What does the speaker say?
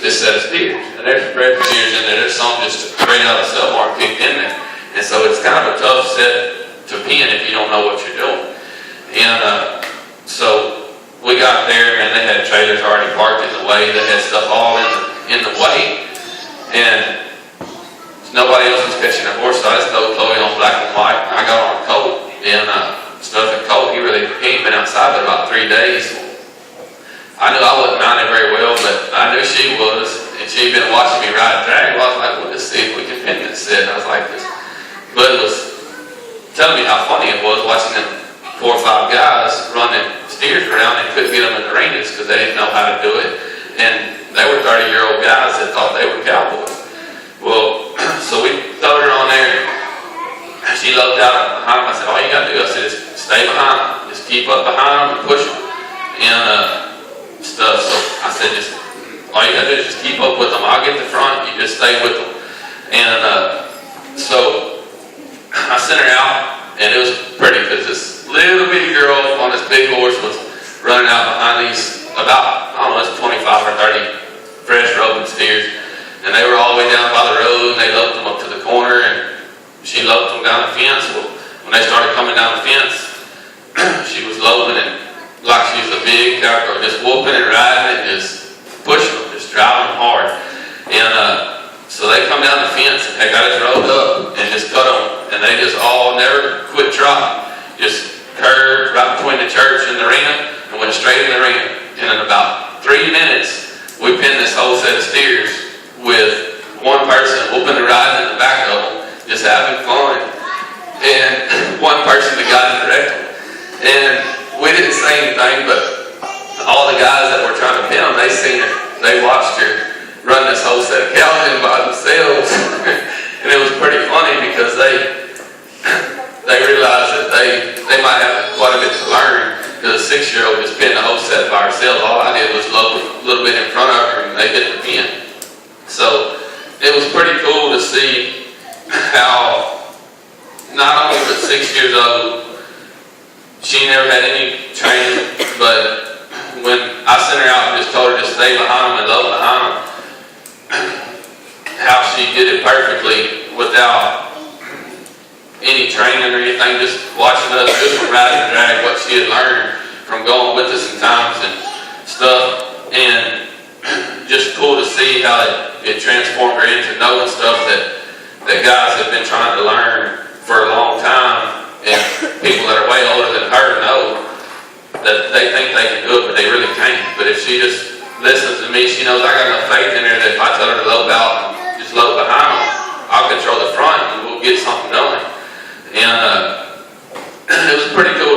this set of steers. And there's bred steers in there. There's some just straight out of the cell mark kicked in there. And so it's kind of a tough set to pin if you don't know what you're doing. And so we got there and they had trailers already parked in the way. They had stuff all in the way. And nobody else was catching a horse, so I just threw Chloe on black and white. I got on Colt and stuff at Colt. He ain't been outside but about 3 days. I knew I wasn't mounted very well, but I knew she was, and she'd been watching me ride drag. Well, I was like, well, let's see if we can pin this set. And I was like, this. But it was telling me how funny it was watching them 4 or 5 guys running steers around and couldn't get them in the reins because they didn't know how to do it. And they were 30-year-old guys that thought they were cowboys. Well, so we throwed her on there, and she loped out behind them. I said, all you got to do, I said, is stay behind them. Just keep up behind them and push them. And stuff. So I said, just all you got to do is just keep up with them. I'll get the front, you just stay with them. And so I sent her out, and it was pretty because this little bitty girl on this big horse was running out behind these about, I don't know, it's 25 or 30 fresh roping steers. And they were all the way down by the road, and they loped them up to the corner, and she loped them down the fence. Well, when they started coming down the fence, she was loping and like she was a big cowgirl, just whooping and riding and just pushing them, just driving them hard. And so they come down the fence, and they got us rolled up and just cut them, and they just all never quit trotting. Just curved right between the church and the arena and went straight in the arena. And in about 3 minutes, we pinned this whole set of steers with one person whooping and riding in the back of them, just having fun, and one person that got to direct them. And we didn't say anything, but all the guys that were trying to pin them, they seen her. They watched her run this whole set of cows in by themselves. And it was pretty funny because they realized that they might have quite a bit to learn. Because a 6-year-old just pinned the whole set by herself. All I did was lope a little bit in front of her, and they hit the pin. So it was pretty cool to see how not only was 6 years old, she never had any training, but when I sent her out and just told her to stay behind them and lope behind them, how she did it perfectly without any training or anything, just watching us just from ride and drag what she had learned from going with us in times and stuff. And just cool to see how it transformed her into knowing stuff that guys have been trying to learn for a long time, and people that are way older than her know that they think they can do it, but they really can't. But if she just listens to me, she knows I got enough faith in her that if I tell her to lope out and just lope behind them, I'll control the front and we'll get something done. And it was pretty cool